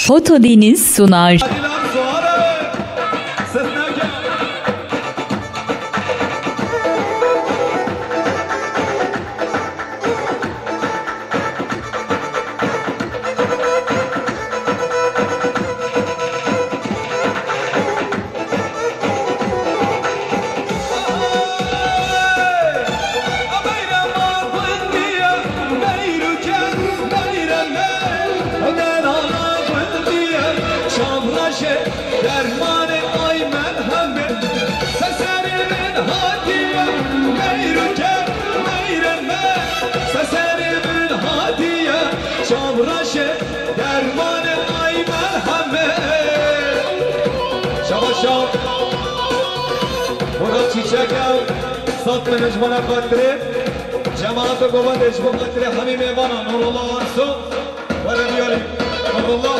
Fotodeniz sunar. صوت نجمنا قدره جماعت قوة نجم قدره همي ميوانا نور الله ورسو وربيالي نور الله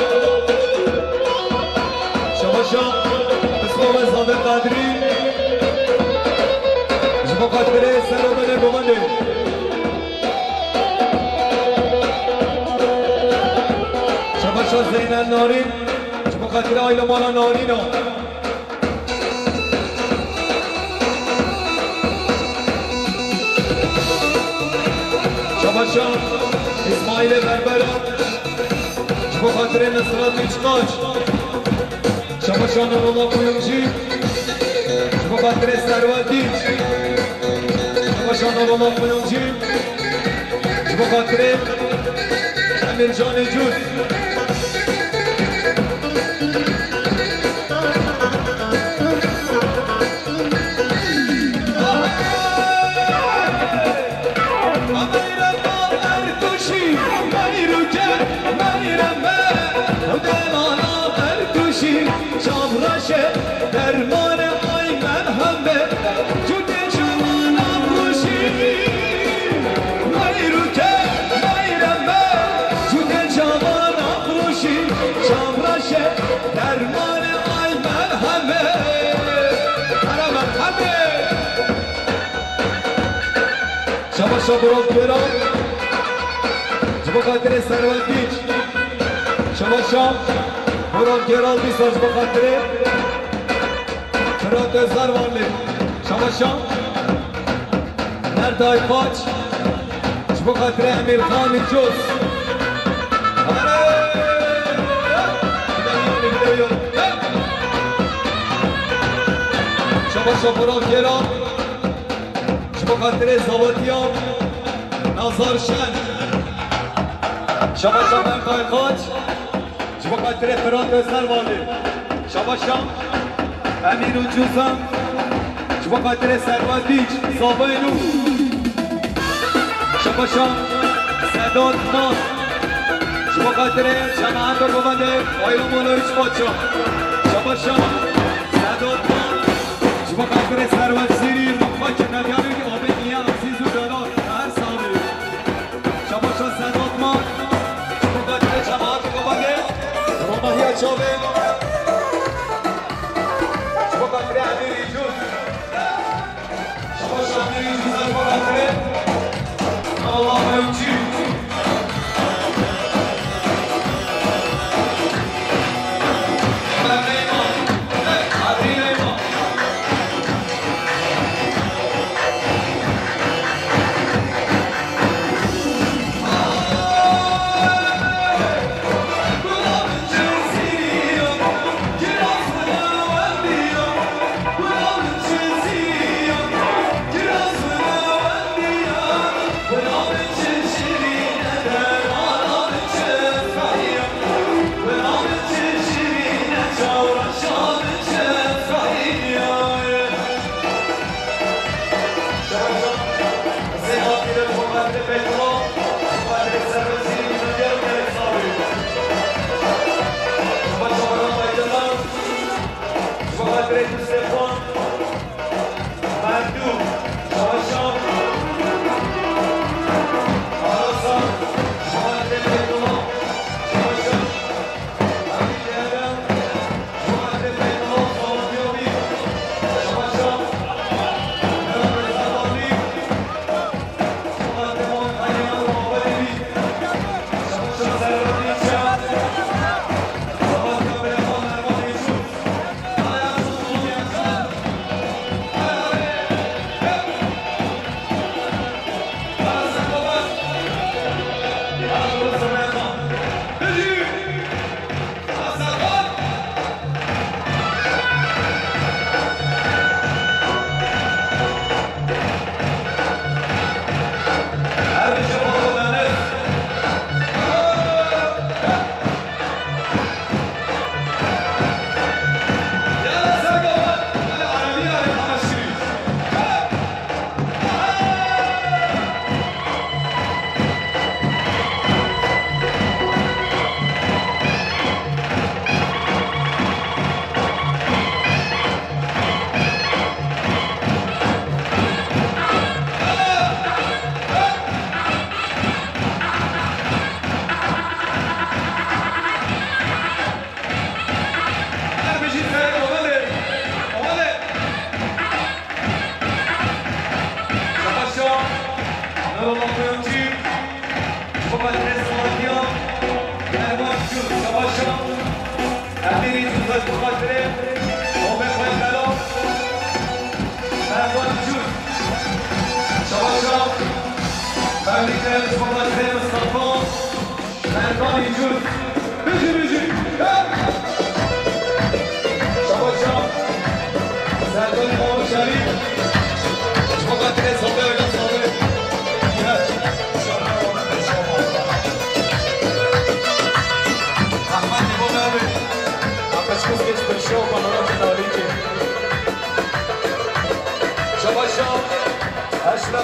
شباشا بسم الله صادق قادري نجم قدره سرودن قوة شباشا زين النارين نجم قدره آيلا مالا نارينو شباشان اسماعیل بربرا جبو خاطر نصرات اچقاش شباشان الله قیومجی جبو خاطر سروتی شباشان الله قیومجی جبو خاطر امیر جان جود درمان آی من همه جود جوان افروشی میرو که میرمه جود جوان افروشی شامراشه درمان آی من همه من همه شما برام برام جبا خاطر سروت بیچ شما برام گرال بیساز با خاطره فرات زروالی شما نردای پاچ جبا خاطر امیر خان جوز شما برام گرال جبا خاطر زوادیان نازار شن شما نردای پاچ جبا خاطر فرات زروالی شما امیر و جوزم جبا خاطر سروت بیچ صابینو شباشان سداد ناز جبا خاطر جماعت و گوانده آیلا مولویچ باچا شباشان سداد ناز جبا خاطر سروت زیری مخواک ندیانوی آبه نیه عزیز و دارار هر سالی شباشان سداد ناز جبا خاطر جماعت و گوانده روماهی چاوه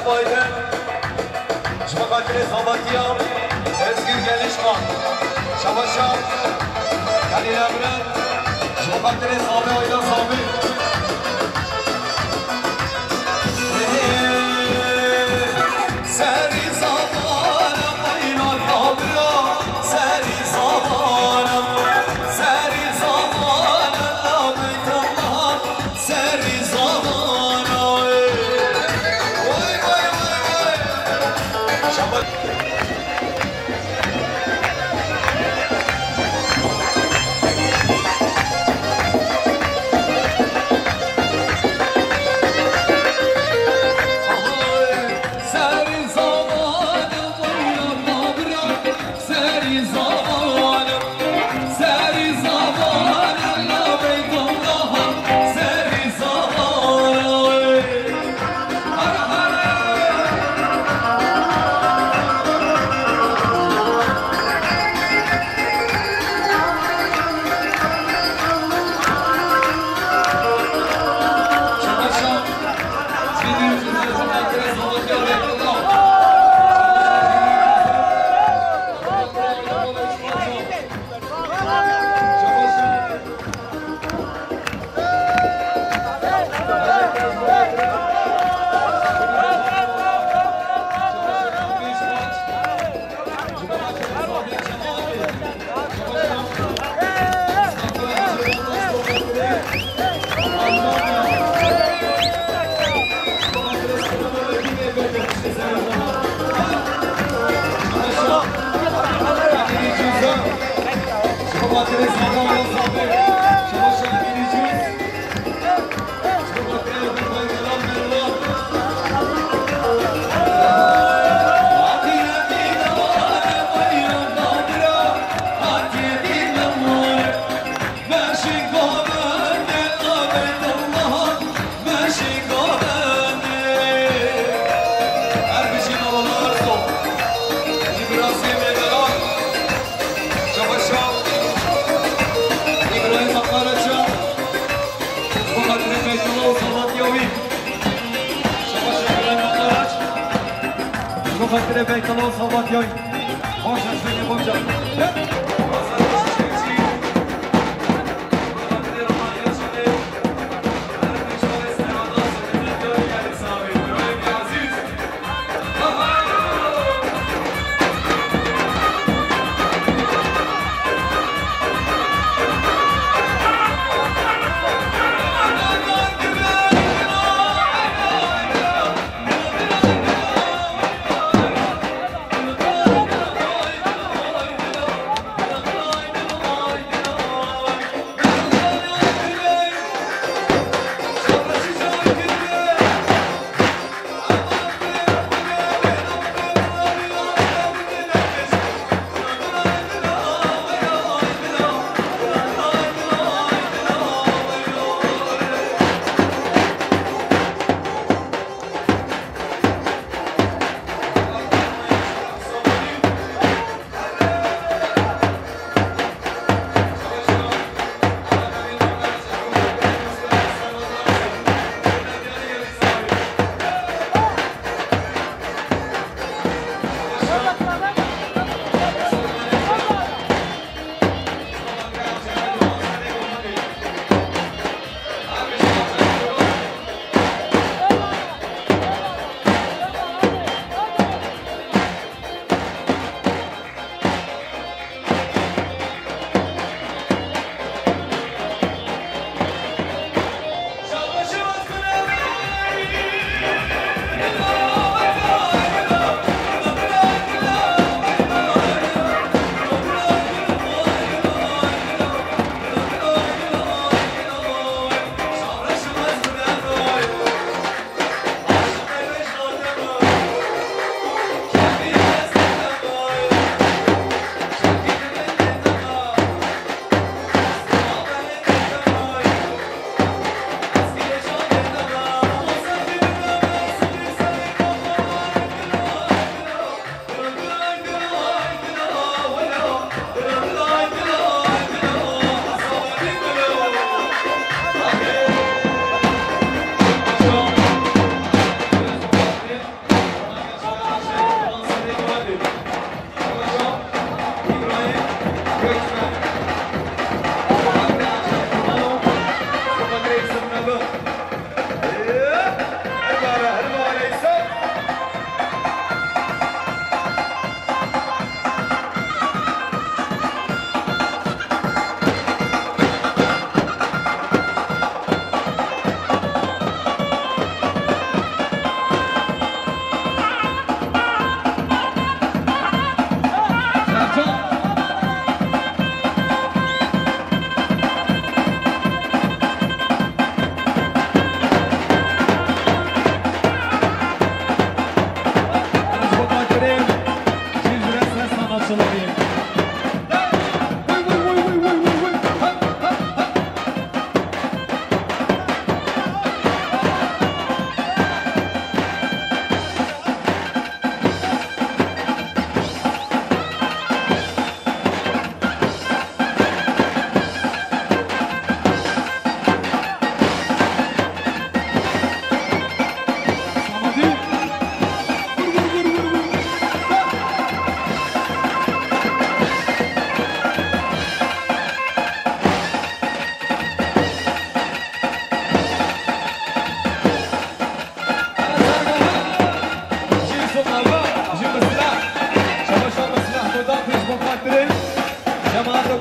baydı. Şuma katili sabatiyam. Özgür gelişman. Şabaşam. Kalil Emre. Şuma katili sabi oydan sabi. Seri zamanım aynan abra. Seri zamanım. Seri zamanım abitullah. Seri zamanım. Vay vay vay vay. Şabat. Fakire Beytalov Salvat Yoy. Hoş geldin hocam.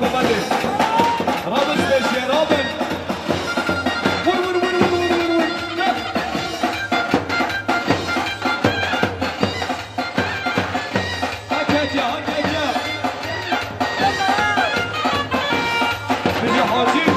ببنده رابط بشه رابط ور ور ور ور ور ور هكذا بيجي حاجي